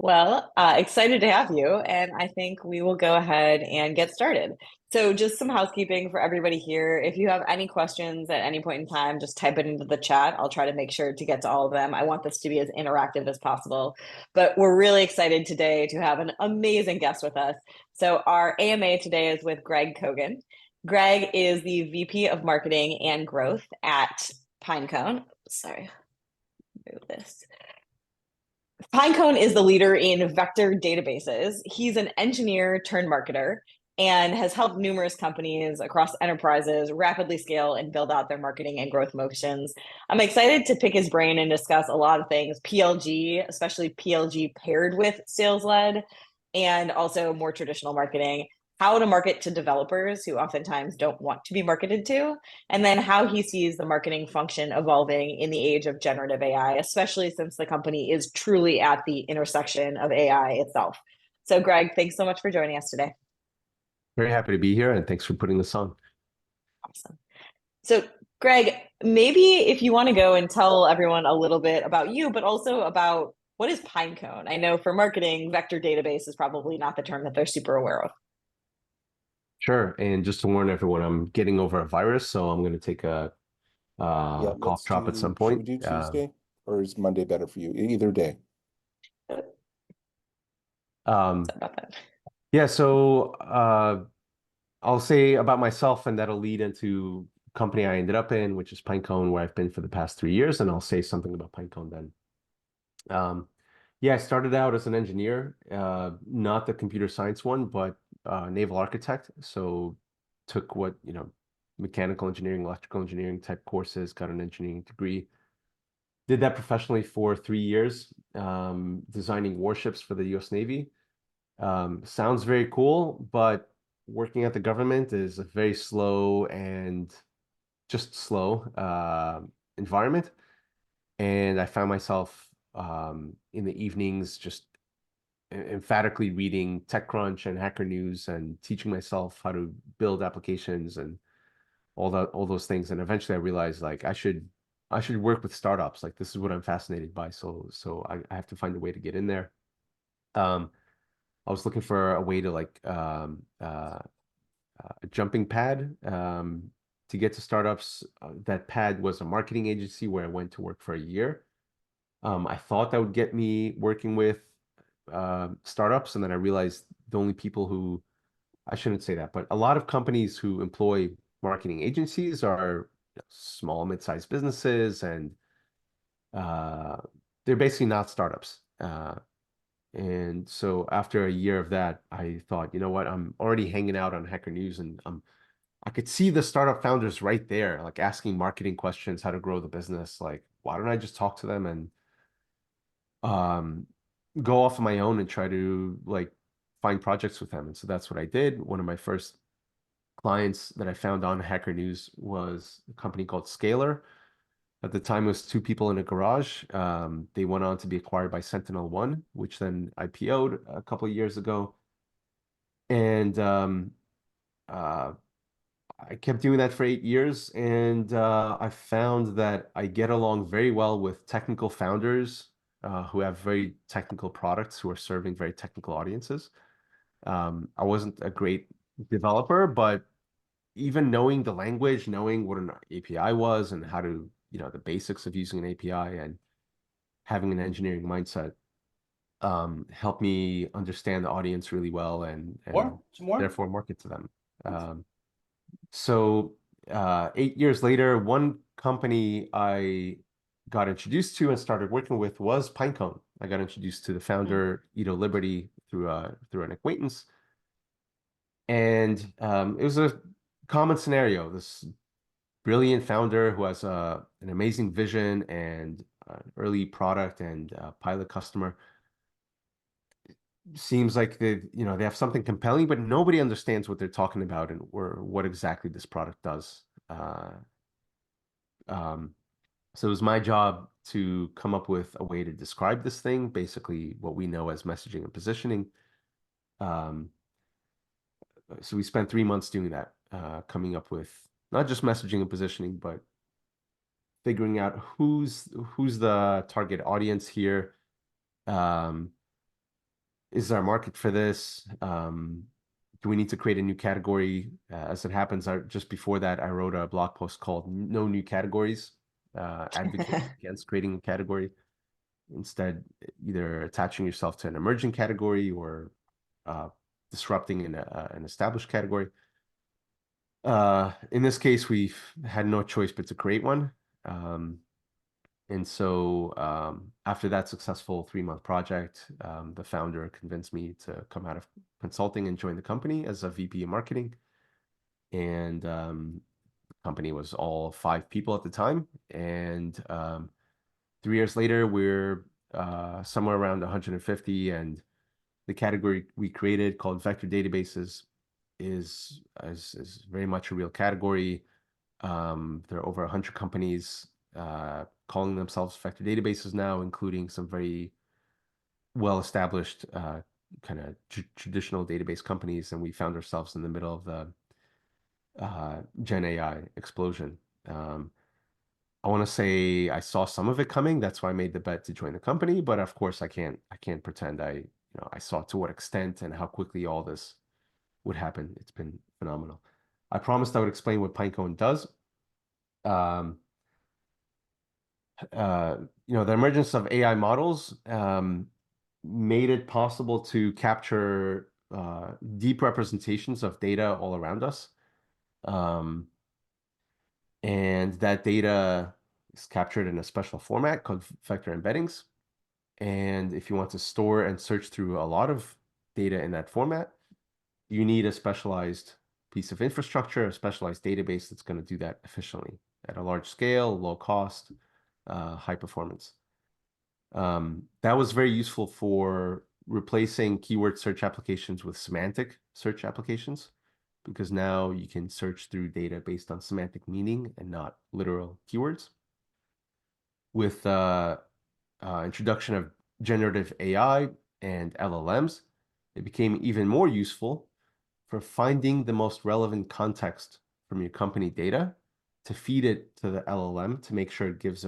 Excited to have you, and I think we will go ahead and get started. So, just some housekeeping for everybody here. If you have any questions at any point in time, just type it into the chat. I'll try to make sure to get to all of them. I want this to be as interactive as possible. But we're really excited today to have an amazing guest with us. So, our AMA today is with Greg Kogan. Greg is the VP of Marketing and Growth at Pinecone. Sorry, move this. Pinecone is the leader in vector databases. He's an engineer turned marketer and has helped numerous companies across enterprises rapidly scale and build out their marketing and growth motions. I'm excited to pick his brain and discuss a lot of things PLG, especially PLG paired with sales led, and also more traditional marketing, how to market to developers who oftentimes don't want to be marketed to, and then how he sees the marketing function evolving in the age of generative AI, especially since the company is truly at the intersection of AI itself. So, Greg, thanks so much for joining us today. Very happy to be here, and thanks for putting this on. Awesome. So, Greg, maybe if you want to go and tell everyone a little bit about you, but also about what is Pinecone? I know for marketing, vector database is probably not the term that they're super aware of. Sure. And just to warn everyone, I'm getting over a virus, so I'm going to take a Yeah, cough drop at some should we point. do Tuesday or is Monday better for you? Either day. Um, About that. yeah, so I'll say about myself, and that'll lead into the company I ended up in, which is Pinecone, where I've been for the past 3 years, and I'll say something about Pinecone then. Yeah, I started out as an engineer, not the computer science one, but naval architect. So took mechanical engineering, electrical engineering type courses, got an engineering degree. Did that professionally for 3 years, designing warships for the US Navy. Sounds very cool, but working at the government is a very slow and just slow environment. And I found myself in the evenings just emphatically reading TechCrunch and Hacker News and teaching myself how to build applications and all those things. And eventually I realized like I should work with startups. Like this is what I'm fascinated by. So I have to find a way to get in there. I was looking for a way to a jumping pad to get to startups. That pad was a marketing agency where I went to work for a year. I thought that would get me working with startups, and then I realized the only people who, I shouldn't say that, but a lot of companies who employ marketing agencies are small, mid-sized businesses, and uh, they're basically not startups. And so after a year of that, I thought, you know what, I'm already hanging out on Hacker News, and I could see the startup founders right there, like asking marketing questions, how to grow the business. Like, why don't I just talk to them and um, go off on my own and try to like find projects with them? And so that's what I did. One of my first clients that I found on Hacker News was a company called Scalar. At the time, it was two people in a garage. They went on to be acquired by Sentinel One, which then IPO'd a couple of years ago. And uh, I kept doing that for 8 years, and I found that I get along very well with technical founders who have very technical products who are serving very technical audiences. I wasn't a great developer, but even knowing the language, knowing what an API was and how to, the basics of using an API and having an engineering mindset helped me understand the audience really well and Some more? therefore market to them. So 8 years later, one company I got introduced to and started working with was Pinecone. I got introduced to the founder, Ido Liberty, through an acquaintance. And it was a common scenario. This brilliant founder who has an amazing vision and an early product and pilot customer. Seems like they have something compelling, but nobody understands what they're talking about or what exactly this product does. Um, so it was my job to come up with a way to describe this thing, basically what we know as messaging and positioning. Um, so we spent 3 months doing that, coming up with not just messaging and positioning, but figuring out who's the target audience here, um, is there a market for this? Do we need to create a new category? As it happens, just before that, I wrote a blog post called No New Categories, advocating against creating a category. Instead, either attaching yourself to an emerging category or disrupting an established category. In this case, we've had no choice but to create one. And so after that successful 3-month project, the founder convinced me to come out of consulting and join the company as a VP of marketing. And the company was all 5 people at the time. And 3 years later, we're somewhere around 150. And the category we created called vector databases is very much a real category. There are over 100 companies calling themselves vector databases now, including some very well-established kind of traditional database companies, and we found ourselves in the middle of the Gen AI explosion. I want to say I saw some of it coming. That's why I made the bet to join the company. But of course, I can't pretend I saw to what extent and how quickly all this would happen. It's been phenomenal. I promised I would explain what Pinecone does. Um, the emergence of AI models made it possible to capture deep representations of data all around us. And that data is captured in a special format called vector embeddings. And if you want to store and search through a lot of data in that format, you need a specialized piece of infrastructure, a specialized database that's going to do that efficiently at a large scale, low cost, high performance. That was very useful for replacing keyword search applications with semantic search applications, because now you can search through data based on semantic meaning and not literal keywords. With introduction of generative AI and LLMs, it became even more useful for finding the most relevant context from your company data to feed it to the LLM to make sure it gives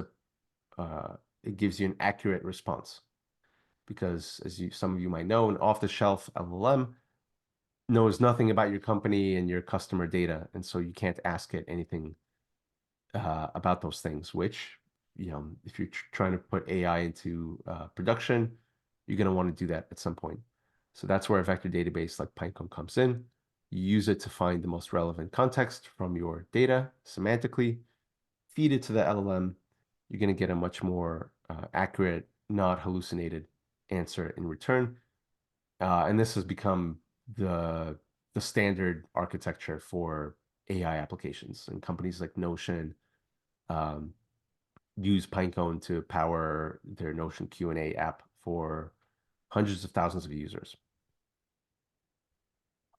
you an accurate response. Because as some of you might know, an off-the-shelf LLM knows nothing about your company and your customer data, and so you can't ask it anything about those things, which, if you're trying to put AI into production, you're going to want to do that at some point. So that's where a vector database like Pinecone comes in. You use it to find the most relevant context from your data semantically, feed it to the LLM. You're going to get a much more accurate, not hallucinated answer in return. And this has become the standard architecture for AI applications. And companies like Notion use Pinecone to power their Notion Q&A app for hundreds of thousands of users.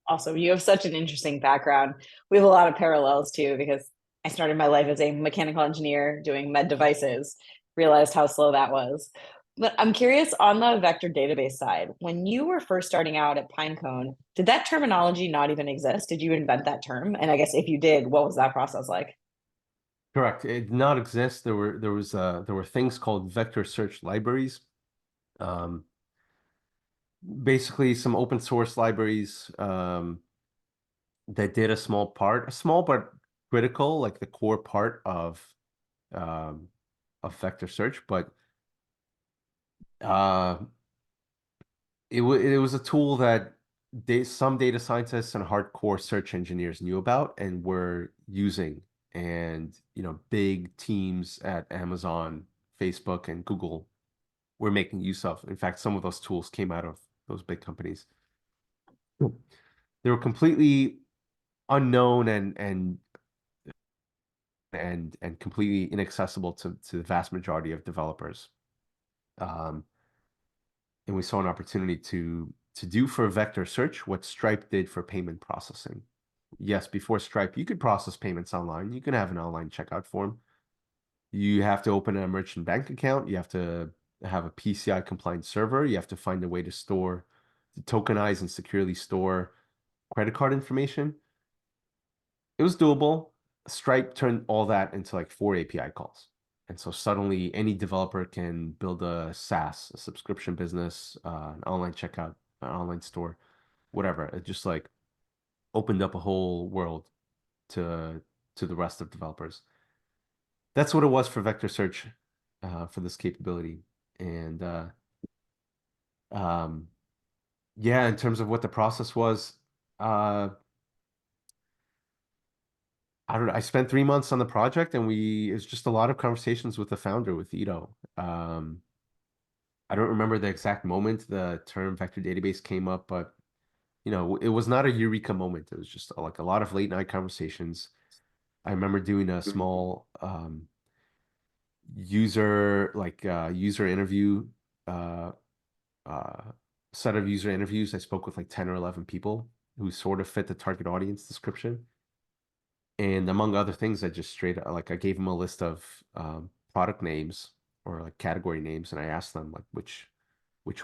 Awesome. You have such an interesting background. We have a lot of parallels too, because I started my life as a mechanical engineer doing med devices, realized how slow that was. But I'm curious on the vector database side, when you were first starting out at Pinecone, did that terminology not even exist? Did you invent that term? And I guess if you did, what was that process like? Correct. It did not exist. There were things called vector search libraries. Basically some open source libraries that did a small but critical, like the core part um, vector search, but it was a tool that some data scientists and hardcore search engineers knew about and were using, and big teams at Amazon, Facebook, and Google were making use of. In fact, some of those tools came out of those big companies. They were completely unknown and completely inaccessible to the vast majority of developers. And we saw an opportunity to do for vector search what Stripe did for payment processing. Yes, before Stripe, you could process payments online. You can have an online checkout form. You have to open a merchant bank account. You have to have a PCI compliant server. You have to find a way to tokenize and securely store credit card information. It was doable. Stripe turned all that into like 4 API calls. And so suddenly any developer can build a SaaS, a subscription business, an online checkout an online store, whatever. It just like opened up a whole world to the rest of developers. That's what it was for vector search for this capability. And um, yeah, in terms of what the process was, uh, I don't know. I spent 3 months on the project, and it's just a lot of conversations with the founder, with Ito. I don't remember the exact moment the term vector database came up, but it was not a eureka moment. It was just like a lot of late night conversations. I remember doing a small user interview uh, uh, set of user interviews. I spoke with like 10 or 11 people who sort of fit the target audience description. And among other things, I just I gave them a list of product names or like category names, and I asked them like which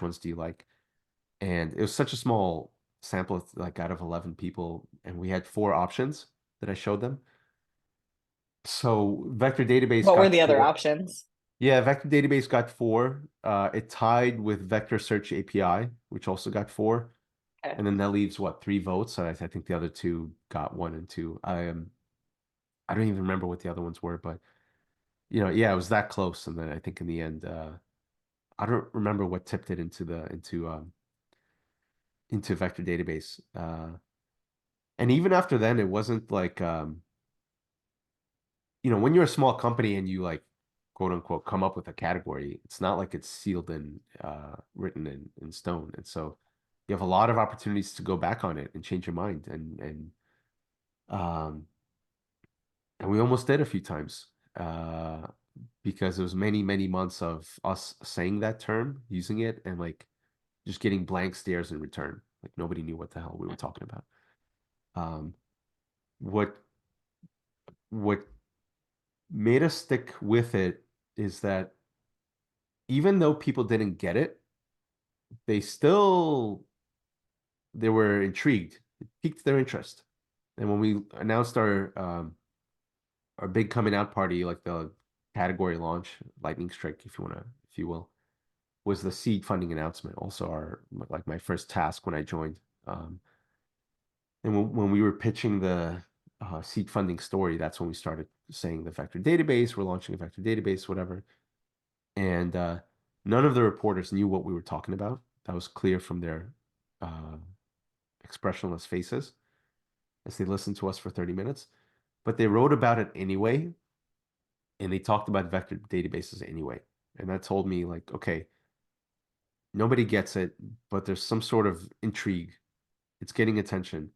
ones do you like? And it was such a small sample, like out of 11 people, and we had four options that I showed them. So vector database What were got the other four. options? Yeah, vector database got four. It tied with vector search API, which also got four. Okay. And then that leaves what, three votes? So I think the other two got one and two. I don't even remember what the other ones were, but yeah, it was that close. And then I think in the end, I don't remember what tipped it into vector database. And even after then, it wasn't like when you're a small company and you like quote unquote come up with a category, it's not like it's sealed and written in stone. And so you have a lot of opportunities to go back on it and change your mind. Um and we almost did a few times. Because it was many, many months of us saying that term, using it, and like just getting blank stares in return. Like nobody knew what the hell we were talking about. Um, what what made us stick with it is that even though people didn't get it, they still they were intrigued. It piqued their interest. And when we announced our big coming out party, like the category launch, lightning strike, if you will, was the seed funding announcement. Also, like my first task when I joined. And when we were pitching the seed funding story, that's when we started saying the vector database. We're launching a vector database, whatever. And none of the reporters knew what we were talking about. That was clear from their uh, expressionless faces as they listened to us for 30 minutes. But they wrote about it anyway, and they talked about vector databases anyway. And that told me, like, okay, nobody gets it, but there's some sort of intrigue. It's getting attention.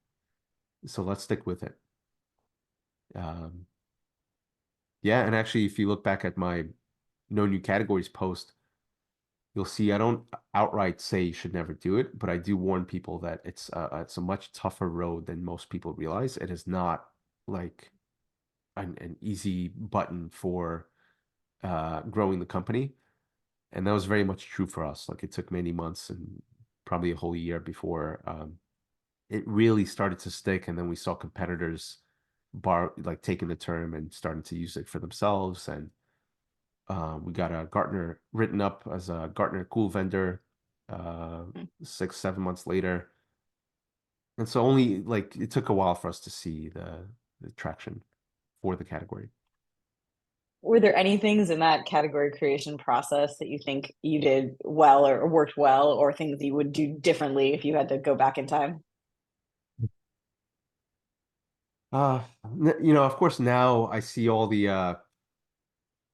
So let's stick with it. Um, yeah, and actually, if you look back at my no new categories post, you'll see I don't outright say you should never do it, but I do warn people that it's a much tougher road than most people realize. It is not like an easy button for growing the company, and that was very much true for us. Like it took many months and probably a whole year before it really started to stick, and then we saw competitors like taking the term and starting to use it for themselves, and we got a Gartner written up as a Gartner cool vendor uh, 6, 7 months later. And so only like it took a while for us to see the traction for the category. Were there any things in that category creation process that you think you did well or worked well, or things you would do differently if you had to go back in time? Of course, now I see all the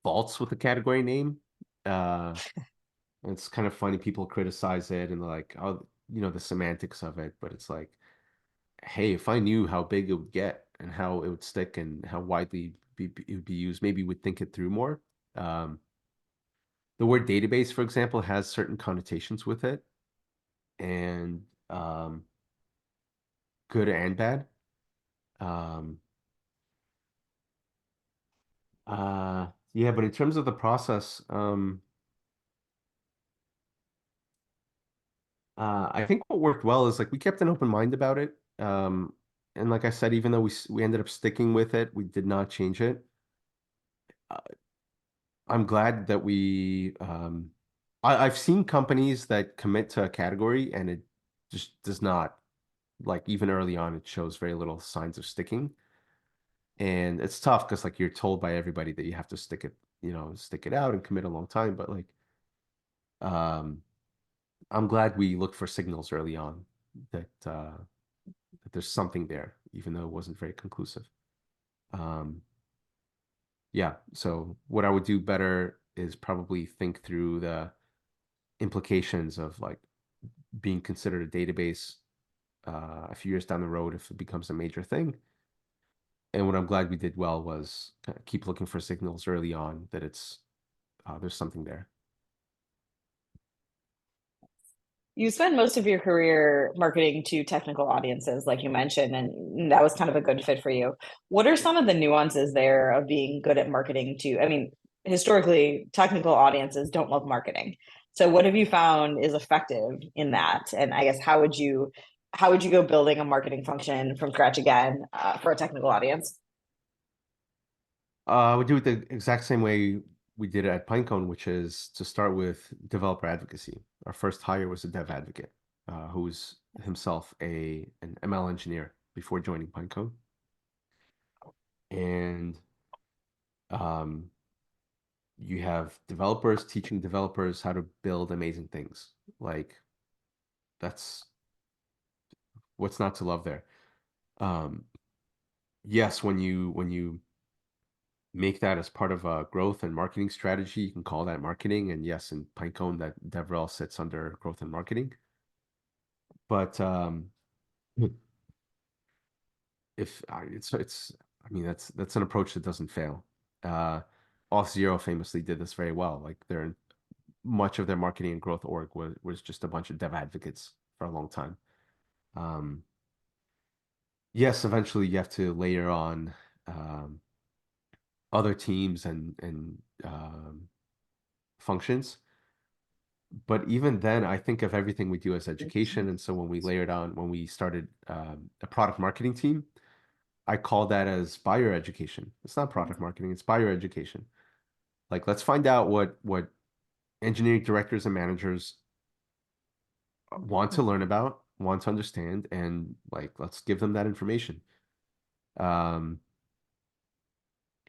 faults with the category name. Uh, it's kind of funny. People criticize it and like, oh, the semantics of it, but it's like, hey, if I knew how big it would get and how it would stick and how widely it would be used, maybe we'd think it through more. Um, the word database, for example, has certain connotations with it, and good and bad. Um, yeah, but in terms of the process, I think what worked well is like we kept an open mind about it. And like I said, even though we ended up sticking with it, we did not change it. Uh, I'm glad that I've seen companies that commit to a category and just does not, like, even early on, it shows very little signs of sticking. And it's tough because like you're told by everybody that you have to stick it out and commit a long time. But like, um, I'm glad we looked for signals early on that there's something there, even though it wasn't very conclusive. Um, yeah. So what I would do better is probably think through the implications of like being considered a database a few years down the road if it becomes a major thing. And what I'm glad we did well was keep looking for signals early on that there's something there. You spent most of your career marketing to technical audiences, like you mentioned, and that was kind of a good fit for you. What are some of the nuances there of being good at marketing to, I mean, historically, technical audiences don't love marketing. So what have you found is effective in that? And I guess how would you go building a marketing function from scratch again for a technical audience? We do it the exact same way we did it at Pinecone, which is to start with developer advocacy. Our first hire was a dev advocate, who's himself an ML engineer before joining Pinecone. And um, you have developers teaching developers how to build amazing things. Like that's what's not to love there. Um, yes, when you make that as part of a growth and marketing strategy, you can call that marketing. And yes, in Pinecone, that DevRel sits under growth and marketing. But if it's I mean that's an approach that doesn't fail. Uh, Auth0 famously did this very well. Like their much of their marketing and growth org was just a bunch of dev advocates for a long time. Um, yes, eventually you have to layer on um, other teams and functions. But even then, I think of everything we do as education. And so when we started a product marketing team, I call that as buyer education. It's not product marketing, it's buyer education. Like, let's find out what engineering directors and managers want to learn about, want to understand, and like let's give them that information. Um,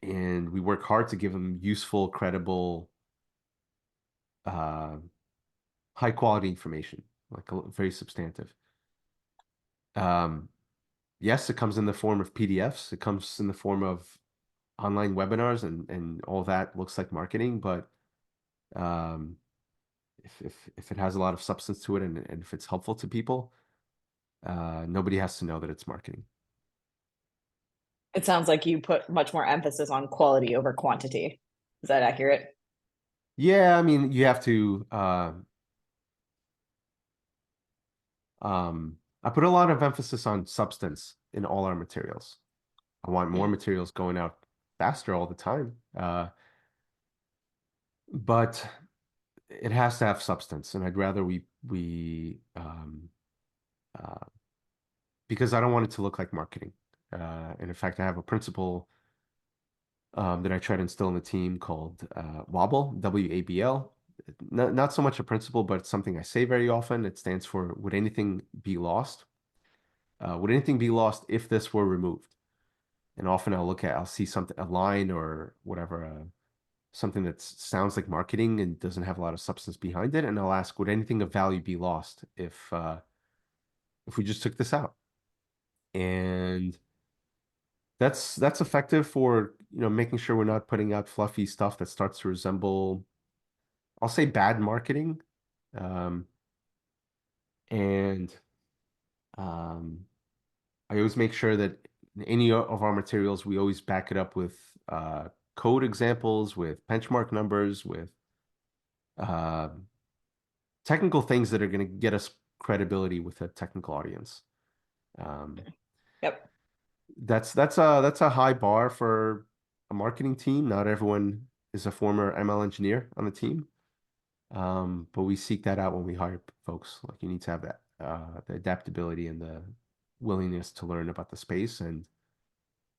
and we work hard to give them useful, credible, uh, high quality information, like very substantive. Um, yes, it comes in the form of PDFs. It comes in the form of online webinars and all that looks like marketing, but um, if it has a lot of substance to it and if it's helpful to people, nobody has to know that it's marketing. It sounds like you put much more emphasis on quality over quantity. Is that accurate? Yeah, I mean, you have to. I put a lot of emphasis on substance in all our materials. I want more Mm. materials going out faster all the time, but it has to have substance, and I'd rather we uh, because I don't want it to look like marketing. And in fact, I have a principle that I try to instill in the team called WABL, WABL. Not so much a principle, but it's something I say very often. It stands for would anything be lost? Would anything be lost if this were removed? And often I'll see something, a line or whatever, something that sounds like marketing and doesn't have a lot of substance behind it. And I'll ask, would anything of value be lost if we just took this out? And that's effective for, making sure we're not putting out fluffy stuff that starts to resemble, I'll say, bad marketing. Um, and um, I always make sure that in any of our materials, we always back it up with code examples, with benchmark numbers, with uh, technical things that are going to get us credibility with a technical audience. Um, Yep. that's a high bar for a marketing team. Not everyone is a former ML engineer on the team. But we seek that out when we hire folks. Like you need to have that the adaptability and the willingness to learn about the space and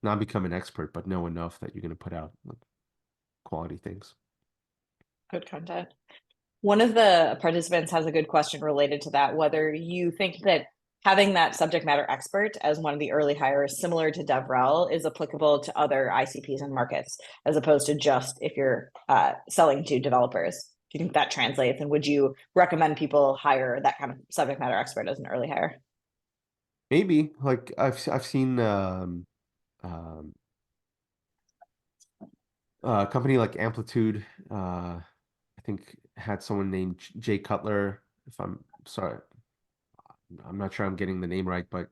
not become an expert, but know enough that you're going to put out like, quality things. Good content. One of the participants has a good question related to that, whether you think that having that subject matter expert as one of the early hires, similar to DevRel, is applicable to other ICPs and markets, as opposed to just if you're selling to developers. Do you think that translates? And would you recommend people hire that kind of subject matter expert as an early hire? Maybe like I've seen um, a company like Amplitude, I think had someone named Jay Cutler. If I'm sorry, I'm not sure I'm getting the name right, but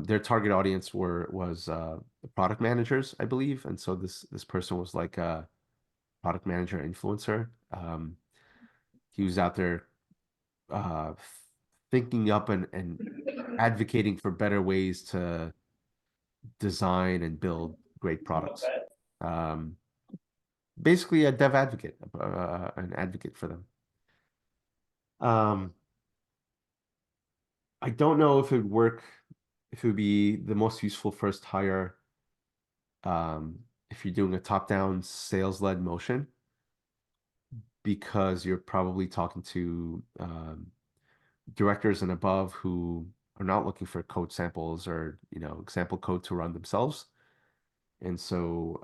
their target audience was the product managers, I believe, and so this person was like a product manager influencer. He was out there uh, thinking up and advocating for better ways to design and build great products. Um, Basically, a dev advocate, an advocate for them. Um, I don't know if it would work, if it would be the most useful first hire if you're doing a top-down sales-led motion, because you're probably talking to directors and above who are not looking for code samples or example code to run themselves. And so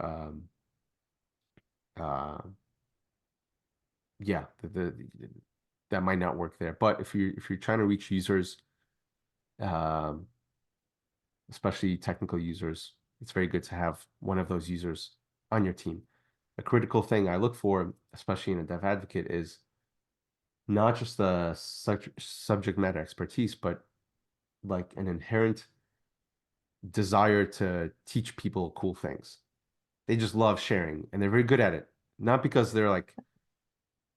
uh, yeah, that might not work there. But if you're trying to reach users, um, especially technical users, it's very good to have one of those users on your team. A critical thing I look for, especially in a dev advocate, is not just the subject matter expertise, but like an inherent desire to teach people cool things. They just love sharing and they're very good at it. Not because they're like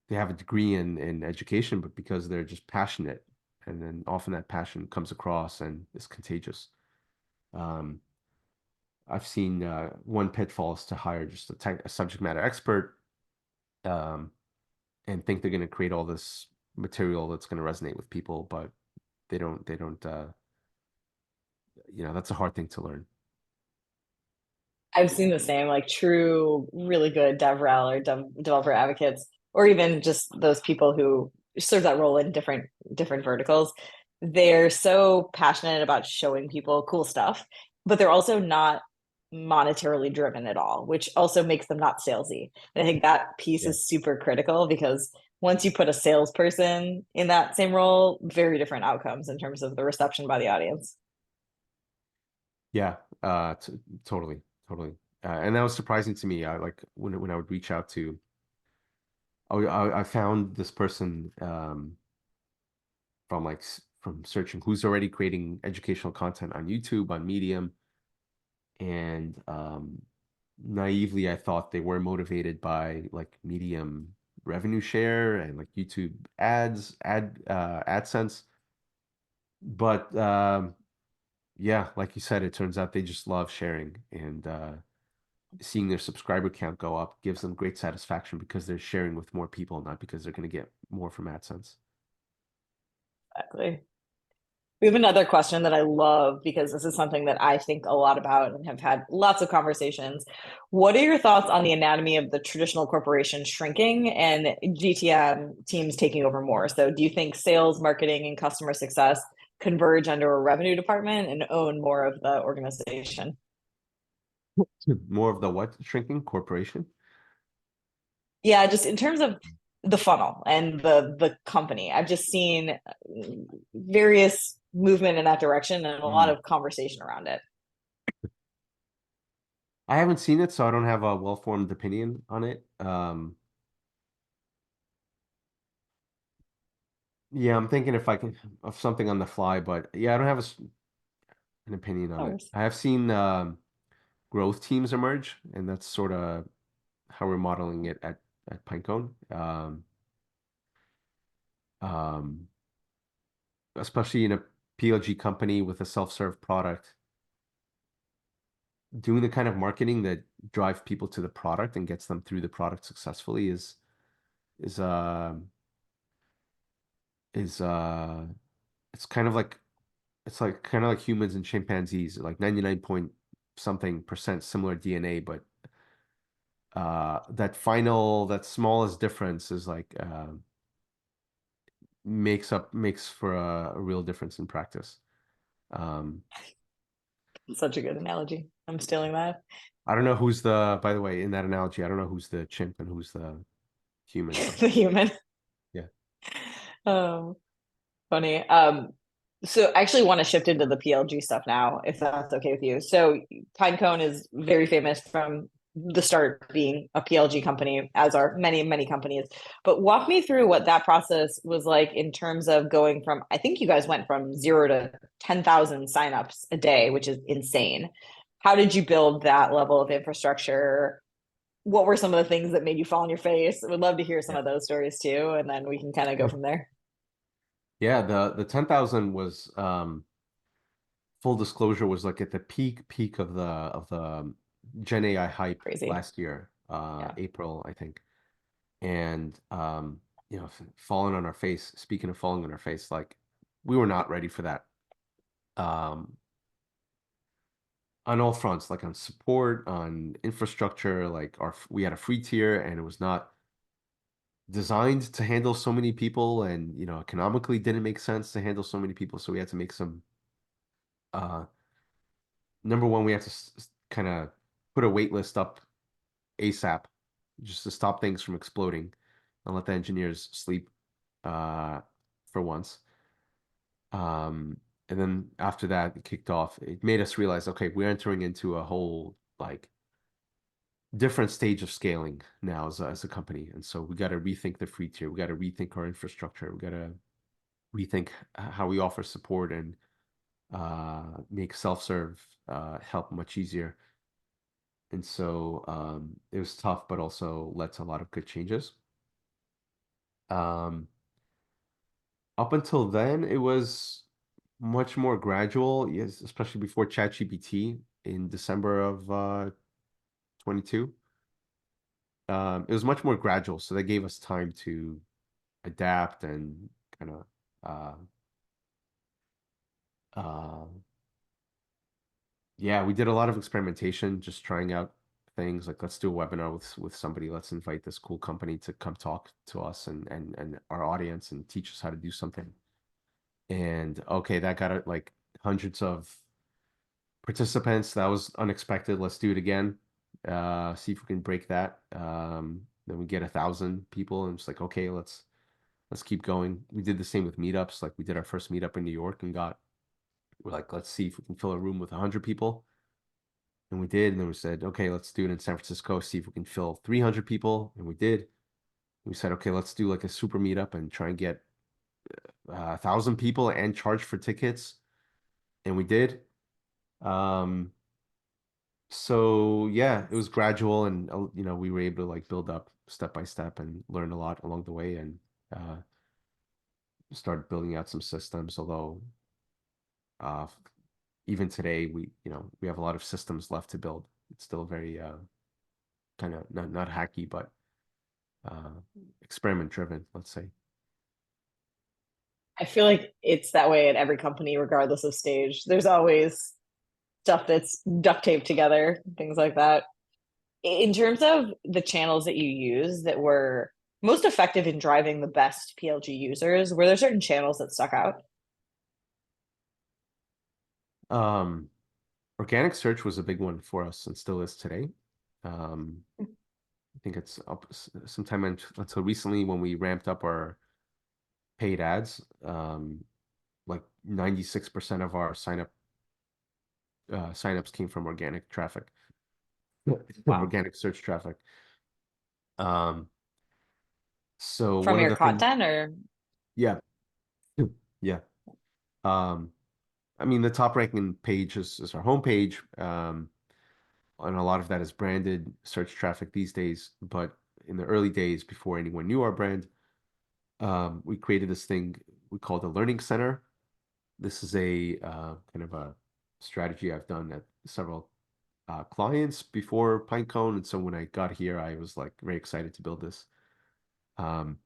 they have a degree in education, but because they're just passionate. And then often that passion comes across and is contagious. Um, I've seen one pitfall is to hire just a subject matter expert um, and think they're going to create all this material that's going to resonate with people, but they don't that's a hard thing to learn. I've seen the same, like true, really good DevRel or developer advocates, or even just those people who serve that role in different verticals. They're so passionate about showing people cool stuff, but they're also not monetarily driven at all, which also makes them not salesy. And I think that piece Yeah. is super critical because once you put a salesperson in that same role, very different outcomes in terms of the reception by the audience. Yeah, totally, totally. And that was surprising to me. I like when I would reach out to, I found this person from from searching who's already creating educational content on YouTube, on Medium, and naively I thought they were motivated by like Medium revenue share and like YouTube AdSense. But yeah, like you said, it turns out they just love sharing and seeing their subscriber count go up gives them great satisfaction because they're sharing with more people, not because they're going to get more from AdSense. Exactly. We have another question that I love because this is something that I think a lot about and have had lots of conversations. What are your thoughts on the anatomy of the traditional corporation shrinking and GTM teams taking over more? So, do you think sales, marketing, and customer success converge under a revenue department and own more of the organization? More of the what? Shrinking corporation? Yeah, just in terms of the funnel and the company, I've just seen various movement in that direction and a lot Mm. of conversation around it. I haven't seen it, so I don't have a well-formed opinion on it. Yeah, I'm thinking if I can of something on the fly, but yeah, I don't have an opinion on it. Ours. I have seen growth teams emerge, and that's sort of how we're modeling it at Pinecone. Um, Especially in a PLG company with a self-serve product, doing the kind of marketing that drives people to the product and gets them through the product successfully is uh is it's kind of like it's like kind of like humans and chimpanzees, like 99 point something percent similar DNA, but that smallest difference is like makes for a real difference in practice. Um, Such a good analogy. I'm stealing that. I don't know by the way, in that analogy, I don't know who's the chimp and who's the human, but The human. yeah. Oh, funny. So I actually want to shift into the PLG stuff now, if that's okay with you. So Pinecone is very famous from the start being a PLG company, as are many, many companies. But walk me through what that process was like in terms of going from, I think you guys went from 0 to 10,000 signups a day, which is insane. How did you build that level of infrastructure? What were some of the things that made you fall on your face? I would love to hear some Yeah. of those stories too, and then we can kind of go from there. Yeah, the 10,000 was full disclosure was like at the peak of the Gen AI hype Crazy. last year, Yeah. April, I think. And falling on our face, speaking of falling on our face, like we were not ready for that. Um, on all fronts, like on support, on infrastructure, like we had a free tier and it was not designed to handle so many people and economically didn't make sense to handle so many people. So we had to make some uh number one, we have to kind of put a wait list up ASAP just to stop things from exploding and let the engineers sleep uh, for once. And then after that, it kicked off. It made us realize, okay, we're entering into a whole like different stage of scaling now as a company. And so we got to rethink the free tier. We got to rethink our infrastructure. We got to rethink how we offer support and make self-serve help much easier. And so it was tough, but also led to a lot of good changes. Um, Up until then, it was much more gradual, yes, especially before ChatGPT in December of 22. It was much more gradual, so that gave us time to adapt and kind of uh, uh, yeah, we did a lot of experimentation, just trying out things like let's do a webinar with somebody, let's invite this cool company to come talk to us and our audience and teach us how to do something. And okay, that got like hundreds of participants. That was unexpected. Let's do it again. See if we can break that. Then we get 1,000 people, and it's like, okay, let's keep going. We did the same with meetups. Like we did our first meetup in New York and we're like, let's see if we can fill a room with 100 people. And we did. And then we said, okay, let's do it in San Francisco, see if we can fill 300 people. And we did. We said, okay, let's do like a super meetup and try and get 1,000 people and charge for tickets. And we did. Um, so yeah, it was gradual and we were able to like build up step by step and learn a lot along the way and uh, start building out some systems. Although uh, even today we have a lot of systems left to build. It's still very kind of not hacky, but uh, experiment driven, let's say. I feel like it's that way at every company, regardless of stage. There's always stuff that's duct taped together, things like that. In terms of the channels that you use that were most effective in driving the best PLG users, were there certain channels that stuck out? Um, Organic search was a big one for us and still is today. Um, I think it's up sometime until recently when we ramped up our paid ads. Like 96% of our signups came from organic traffic, Wow. organic search traffic. Um, so From one of your the things, content or yeah, yeah. Um, I mean, the top ranking page is our homepage, and a lot of that is branded search traffic these days. But in the early days, before anyone knew our brand, we created this thing we called the Learning Center. This is a kind of a strategy I've done at several clients before Pinecone, and so when I got here, I was like very excited to build this. Um,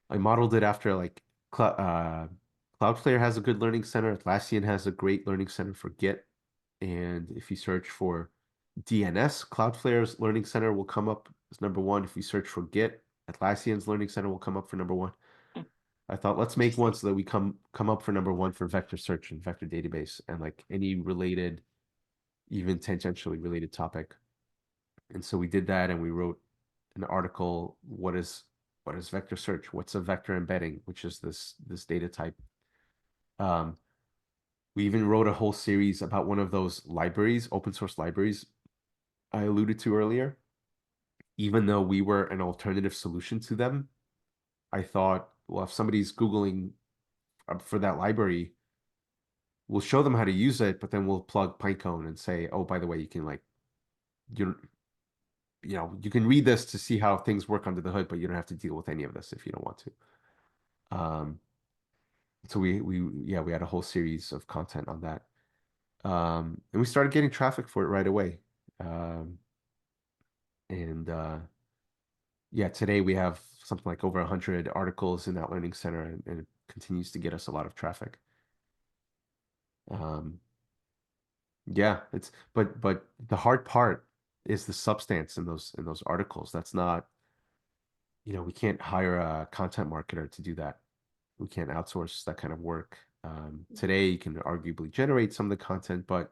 I modeled it after like Cloudflare has a good learning center. Atlassian has a great learning center for Git, and if you search for DNS, Cloudflare's Learning Center will come up as number one. If we search for Git, Atlassian's Learning Center will come up for number one. I thought let's make one Interesting. so that we come up for number one for vector search and vector database and like any related, even tangentially related topic. And so we did that, and we wrote an article. What is vector search? What's a vector embedding, which is this data type? We even wrote a whole series about one of those libraries, open source libraries I alluded to earlier. Even though we were an alternative solution to them, I thought, well, if somebody's Googling for that library, we'll show them how to use it, but then we'll plug Pinecone and say, oh, by the way, you can like, you you can read this to see how things work under the hood, but you don't have to deal with any of this if you don't want to. So we had a whole series of content on that. And we started getting traffic for it right away. And yeah, today we have something like over 100 articles in that learning center, and it continues to get us a lot of traffic. Yeah, but the hard part is the substance in those articles. That's not, we can't hire a content marketer to do that. We can't outsource that kind of work. Today you can arguably generate some of the content, but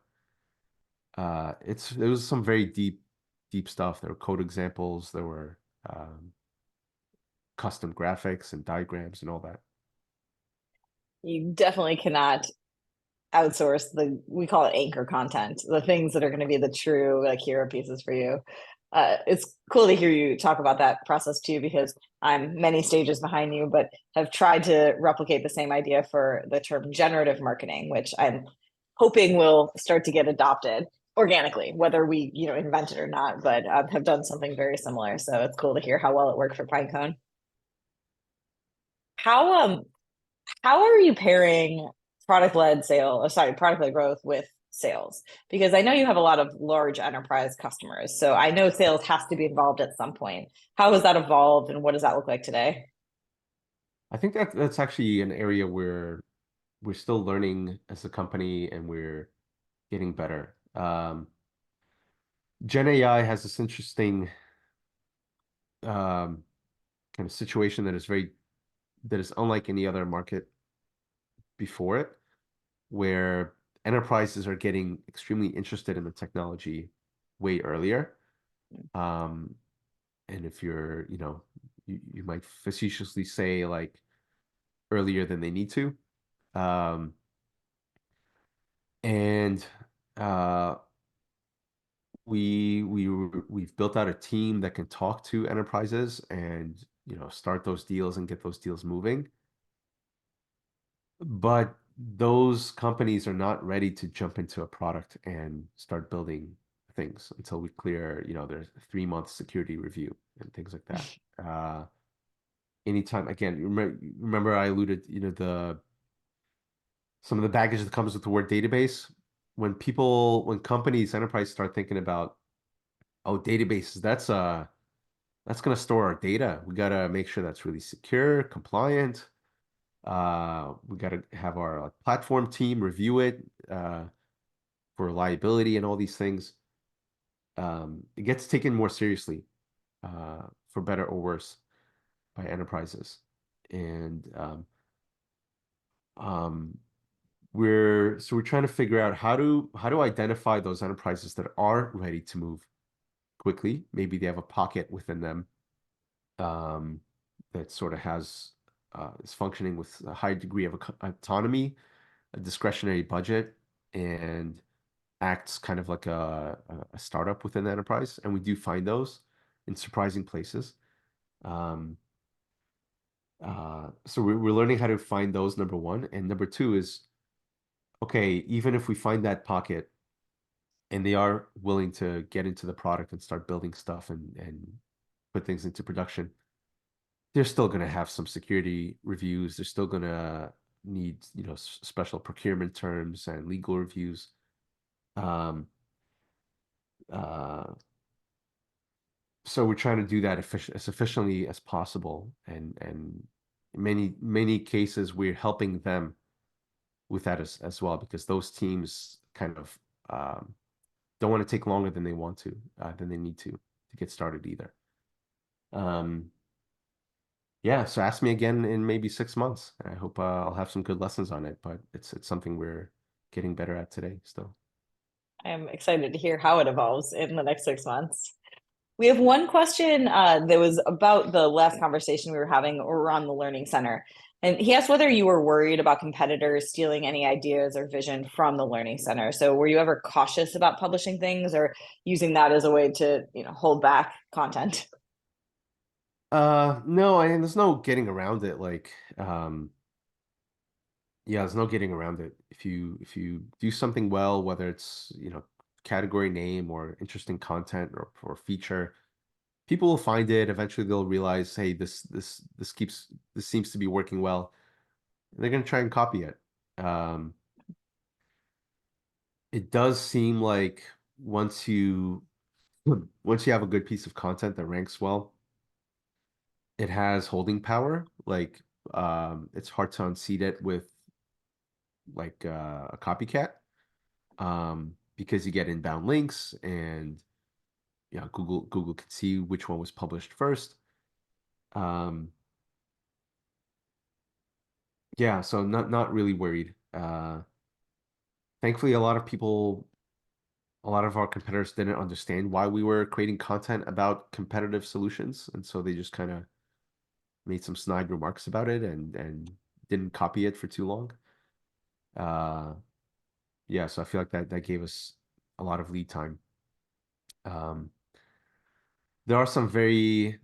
it was some very deep stuff. There were code examples, there were custom graphics and diagrams and all that. You definitely cannot outsource we call it anchor content, the things that are going to be the true like hero pieces for you. It's cool to hear you talk about that process too, because I'm many stages behind you, but have tried to replicate the same idea for the term generative marketing, which I'm hoping will start to get adopted organically, whether we invent it or not, but have done something very similar. So it's cool to hear how well it worked for Pinecone. How how are you pairing product led growth with sales? Because I know you have a lot of large enterprise customers. So I know sales has to be involved at some point. How has that evolved and what does that look like today? I think that's actually an area where we're still learning as a company and we're getting better. Gen AI has this interesting kind of situation that is unlike any other market before it, where enterprises are getting extremely interested in the technology way earlier. And if you're, you might facetiously say like earlier than they need to. And we've built out a team that can talk to enterprises and start those deals and get those deals moving. But those companies are not ready to jump into a product and start building things until we clear, there's a 3-month security review and things like that. Anytime, again, remember I alluded, some of the baggage that comes with the word database. When companies, enterprise start thinking about, oh, databases, that's going to store our data. We got to make sure that's really secure, compliant. We got to have our platform team review it for reliability and all these things. It gets taken more seriously, for better or worse, by enterprises. And we're trying to figure out how to identify those enterprises that are ready to move quickly. Maybe they have a pocket within them that sort of is functioning with a high degree of autonomy, a discretionary budget, and acts kind of like a startup within the enterprise. And we do find those in surprising places. So we're learning how to find those, number one. And number two is, okay, even if we find that pocket and they are willing to get into the product and start building stuff and put things into production, they're still going to have some security reviews. They're still going to need, special procurement terms and legal reviews. Um, uh, so we're trying to do that as efficiently as possible. And in many cases, we're helping them with that as well, because those teams kind of don't want to take longer than than they need to get started either. Yeah, so ask me again in maybe 6 months. I hope I'll have some good lessons on it, but it's something we're getting better at today still. I'm excited to hear how it evolves in the next 6 months. We have one question that was about the last conversation we were having around the Learning Center. And he asked whether you were worried about competitors stealing any ideas or vision from the Learning Center. So were you ever cautious about publishing things or using that as a way to, hold back content? No, and there's no getting around it. Like, yeah, there's no getting around it. If you do something well, whether it's, category name or interesting content or feature, people will find it. Eventually they'll realize, hey, this seems to be working well. They're gonna try and copy it. Um, it does seem like once you once you have a good piece of content that ranks well, it has holding power. Like, it's hard to unseat it with like a copycat, because you get inbound links and yeah, Google can see which one was published first. Um, yeah, so not really worried. Thankfully, a lot of our competitors didn't understand why we were creating content about competitive solutions, and so they just kind of made some snide remarks about it and didn't copy it for too long. Uh, yeah, so I feel like that gave us a lot of lead time. Um, there are some very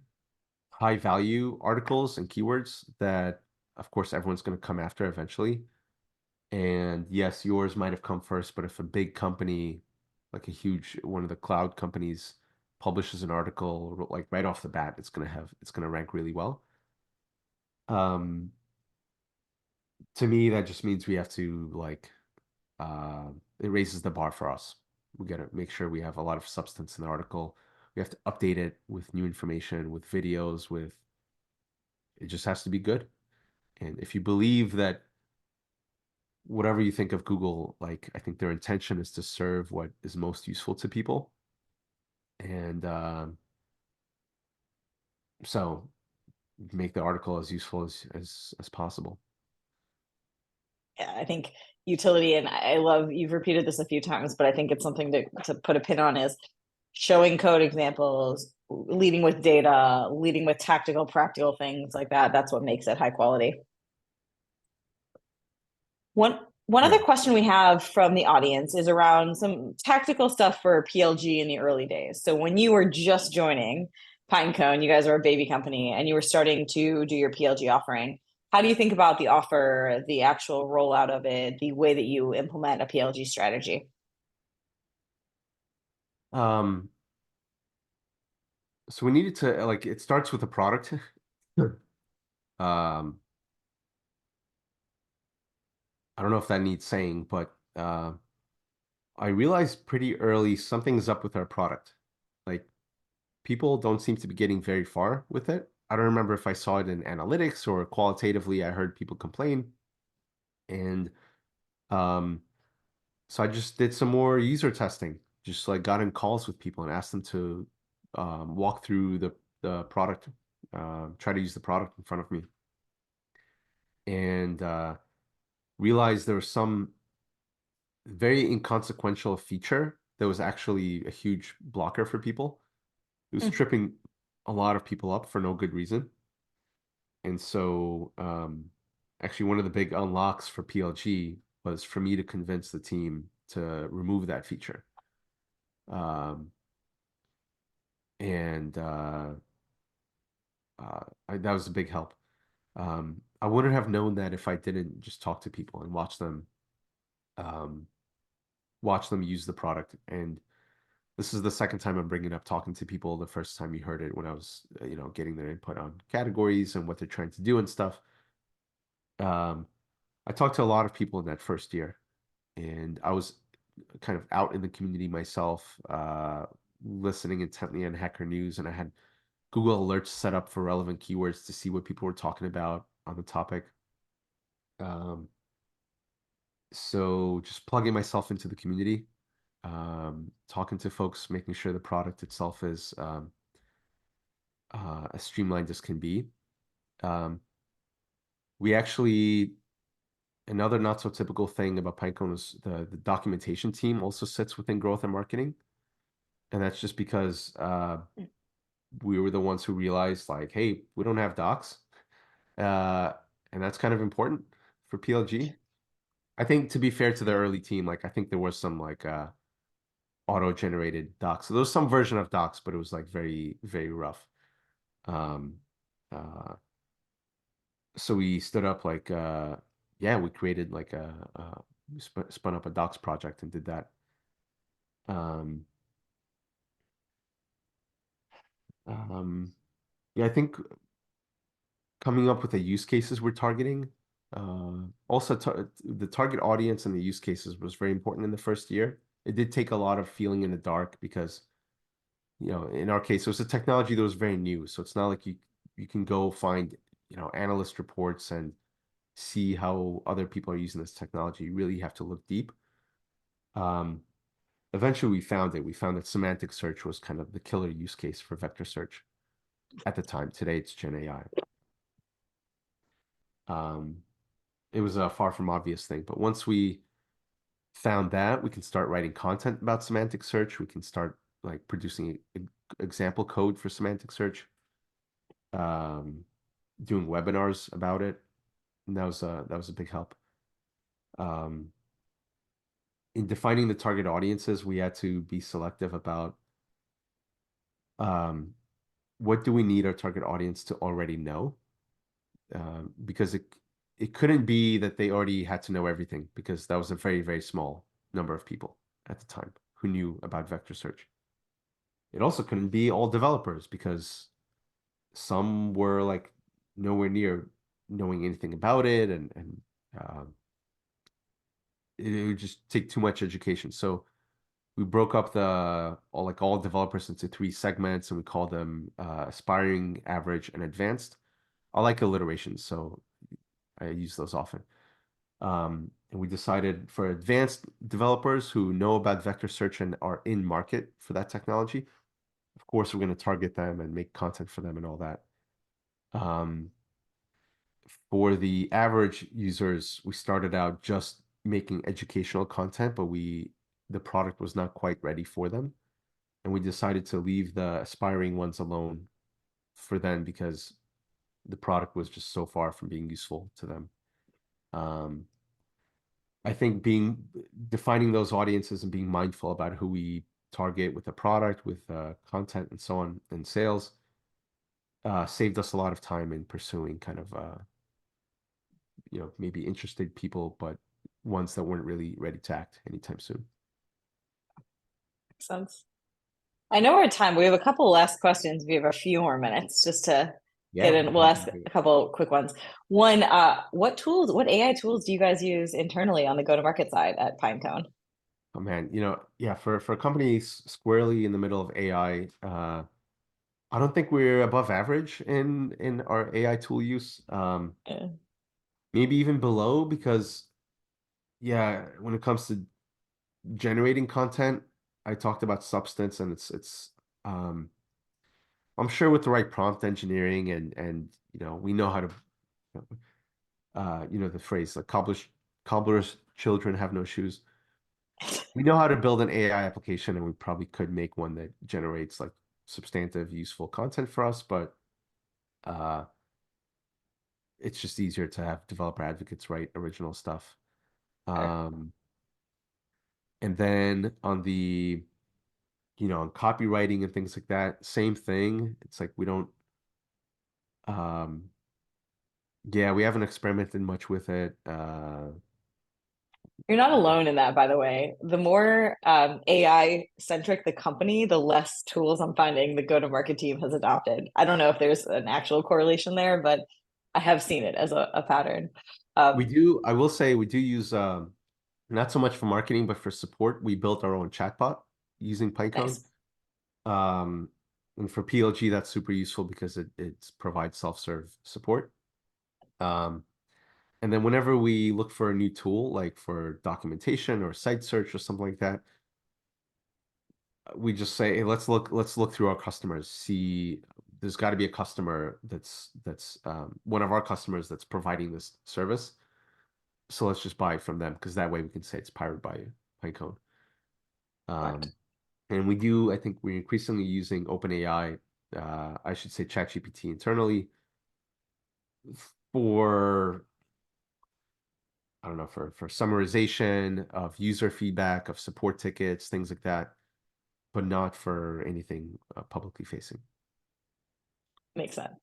high value articles and keywords that, of course, everyone's going to come after eventually. And yes, yours might have come first, but if a big company, like one of the cloud companies, publishes an article like right off the bat, it's gonna rank really well. Um, to me, that just means we have to like it raises the bar for us. We gotta make sure we have a lot of substance in the article. We have to update it with new information, with videos, with it just has to be good. And if you believe that whatever you think of Google, like I think their intention is to serve what is most useful to people. And so make the article as useful as possible. Yeah, I think utility, and I love you've repeated this a few times, but I think it's something to put a pin on is showing code examples, leading with data, leading with tactical, practical things like that. That's what makes it high quality. One other Yeah. question we have from the audience is around some tactical stuff for PLG in the early days. So when you were just joining Pinecone, you guys are a baby company and you were starting to do your PLG offering. How do you think about the offer, the actual rollout of it, the way that you implement a PLG strategy? Um, so we needed to like it starts with a product. Sure. I don't know if that needs saying, but I realized pretty early something's up with our product. Like people don't seem to be getting very far with it. I don't remember if I saw it in analytics or qualitatively I heard people complain. And um, so I just did some more user testing, just like got in calls with people and asked them to walk through the product, try to use the product in front of me, and realized there was some very inconsequential feature that was actually a huge blocker for people. It was Hmm. tripping a lot of people up for no good reason. And so, actually, one of the big unlocks for PLG was for me to convince the team to remove that feature. Um, and that was a big help. I wouldn't have known that if I didn't just talk to people and um, watch them use the product. And this is the second time I'm bringing up talking to people. The first time you heard it when I was, getting their input on categories and what they're trying to do and stuff. Um, I talked to a lot of people in that first year, and I was kind of out in the community myself, listening intently on Hacker News, and I had Google Alerts set up for relevant keywords to see what people were talking about on the topic. Um, so just plugging myself into the community talking to folks, making sure the product itself is as streamlined as can be. We actually, another not so typical thing about Pinecone is the documentation team also sits within growth and marketing. And that's just because we were the ones who realized like, hey, we don't have docs. Uh, and that's kind of important for PLG. I think to be fair to the early team, like I think there was some like auto-generated docs. So there was some version of docs, but it was like very, very rough. Um, uh, so we stood up like yeah, we created like spun up a docs project and did that. Um, yeah, I think coming up with the use cases we're targeting. Also, the target audience and the use cases was very important in the first year. It did take a lot of feeling in the dark because, in our case, it was a technology that was very new. So it's not like you can go find, analyst reports and see how other people are using this technology. You really have to look deep. Um, Eventually, we found it. We found that semantic search was kind of the killer use case for vector search at the time. Today, it's Gen AI. It was a far from obvious thing. But once we found that, we can start writing content about semantic search. We can start like producing example code for semantic search, um, doing webinars about it. And that was a big help. Um, in defining the target audiences, we had to be selective about um, what do we need our target audience to already know, because it couldn't be that they already had to know everything because that was a very, very small number of people at the time who knew about vector search. It also couldn't be all developers because some were like nowhere near knowing anything about it, and it would just take too much education. So we broke up all developers into three segments, and we called them aspiring, average, and advanced. I like alliterations, so I use those often. And we decided for advanced developers who know about vector search and are in market for that technology, of course, we're going to target them and make content for them and all that. Um, for the average users, we started out just making educational content, but the product was not quite ready for them. And we decided to leave the aspiring ones alone for them because the product was just so far from being useful to them. Um, I think defining those audiences and being mindful about who we target with the product, with content and so on, and sales, saved us a lot of time in pursuing kind of maybe interested people, but ones that weren't really ready to act anytime soon. Makes sense. I know we're at time. We have a couple last questions. We have a few more minutes just to Yeah, get in. We'll ask a couple quick ones. One, what AI tools do you guys use internally on the go-to-market side at Pinecone? oh man, yeah, for a company squarely in the middle of AI, I don't think we're above average in our AI tool use. Yeah. Maybe even below because yeah, when it comes to generating content, I talked about substance and it's um I'm sure with the right prompt engineering and we know how to the phrase like cobbler's children have no shoes. We know how to build an AI application and we probably could make one that generates like substantive, useful content for us, but uh it's just easier to have developer advocates write original stuff. Sure. Um and then on copywriting and things like that, same thing. It's like we don't um yeah, we haven't experimented much with it. You're not alone in that, by the way. The more AI centric the company, the less tools I'm finding the go-to-market team has adopted. I don't know if there's an actual correlation there, but I have seen it as a pattern. Um, I will say we do use not so much for marketing, but for support. We built our own chatbot using Pinecone. nice. Um, and for PLG, that's super useful because it provides self-serve support. Um, and then whenever we look for a new tool, like for documentation or site search or something like that, we just say, hey, let's look through our customers, see there's got to be a customer that's one of our customers that's providing this service. So let's just buy it from them, because that way we can say it's powered by Pinecone. Correct. And I think we're increasingly using OpenAI, I should say ChatGPT internally, for, I don't know, for summarization of user feedback, of support tickets, things like that, but not for anything publicly facing. Makes sense.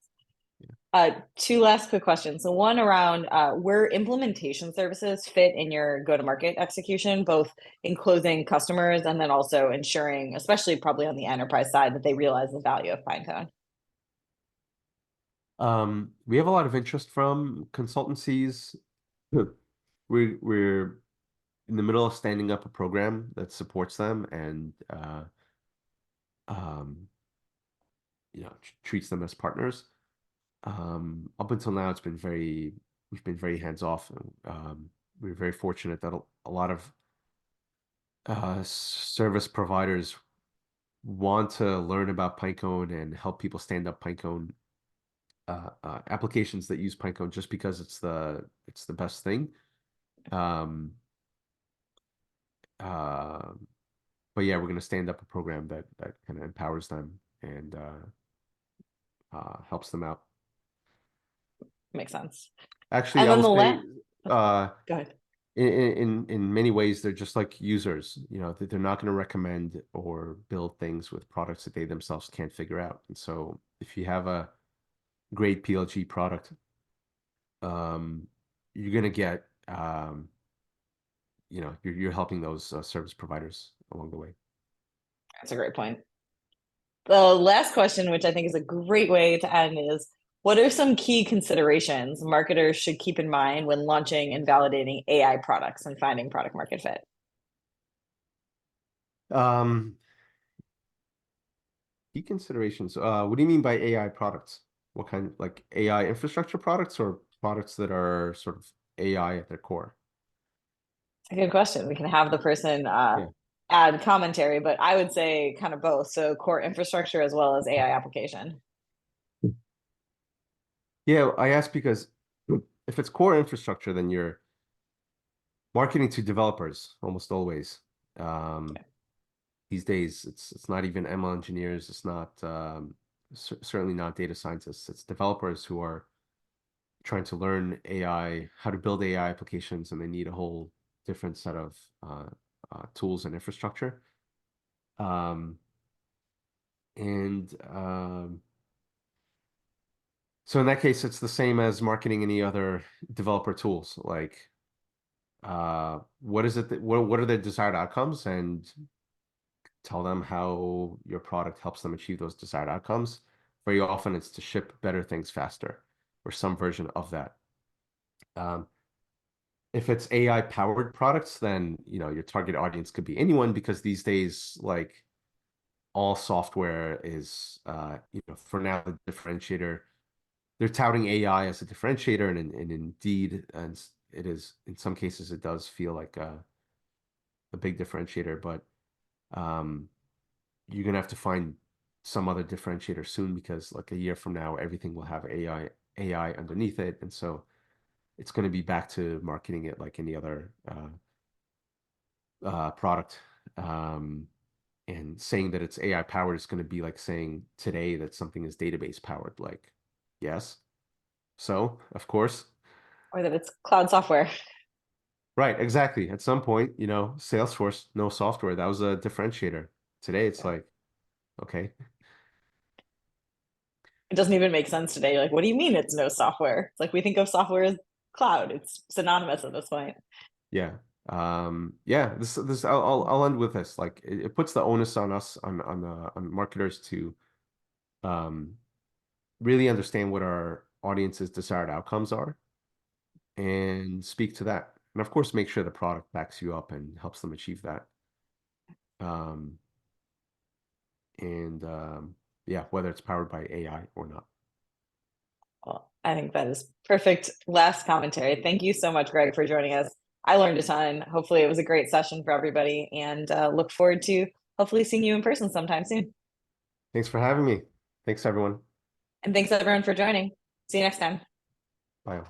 Yeah. Two last quick questions. So one around where implementation services fit in your go-to-market execution, both in closing customers and then also ensuring, especially probably on the enterprise side, that they realize the value of Pinecone. We have a lot of interest from consultancies. We're in the middle of standing up a program that supports them and um, treats them as partners. Up until now, we've been very hands off. We're very fortunate that a lot of service providers want to learn about Pinecone and help people stand up Pinecone applications that use Pinecone, just because it's the best thing. Um, uh, but yeah, we're going to stand up a program that kind of empowers them and helps them out. Makes sense. Actually, And I then will the say, last, go ahead. in many ways, they're just like users. That they're not going to recommend or build things with products that they themselves can't figure out. And so, if you have a great PLG product, um, you're going to get, you're helping those service providers along the way. That's a great point. The last question, which I think is a great way to end, is what are some key considerations marketers should keep in mind when launching and validating AI products and finding product market fit? Um, Key considerations. What do you mean by AI products? What kind, like AI infrastructure products, or products that are sort of AI at their core? It's a good question. We can have the person Yeah. add commentary, but I would say kind of both. So core infrastructure as well as AI application. Yeah, I ask because if it's core infrastructure, then you're marketing to developers almost always. Um, these days, it's not even ML engineers. It's not certainly not data scientists. It's developers who are trying to learn AI, how to build AI applications, and they need a whole different set of tools and infrastructure. Um, and So in that case, it's the same as marketing any other developer tools. Like, what is it what are the desired outcomes, and tell them how your product helps them achieve those desired outcomes. Very often, it's to ship better things faster, or some version of that. Um, if it's AI powered products, then your target audience could be anyone, because these days, like, all software is for now, the differentiator. They're touting AI as a differentiator, and indeed, and it is, in some cases, it does feel like a big differentiator, but you're gonna have to find some other differentiator soon, because like a year from now, everything will have AI underneath it, and so it's going to be back to marketing it like any other product. And saying that it's AI powered is going to be like saying today that something is database powered. Like, yes, so of course. Or that it's cloud software. Right, exactly. At some point, Salesforce, no software, that was a differentiator. Today, it's Yeah. like, okay, It doesn't even make sense today. Like, what do you mean it's no software? It's like we think of software as cloud. It's synonymous at this point. yeah, yeah. This I'll end with this. Like, it puts the onus on us, on marketers, to um really understand what our audience's desired outcomes are and speak to that, and of course, make sure the product backs you up and helps them achieve that. Um, and Yeah, whether it's powered by AI or not. Well, I think that is perfect last commentary. Thank you so much, Greg, for joining us. I learned a ton. Hopefully, it was a great session for everybody, and look forward to hopefully seeing you in person sometime soon. Thanks for having me. Thanks, everyone. And thanks everyone for joining. See you next time. Bye.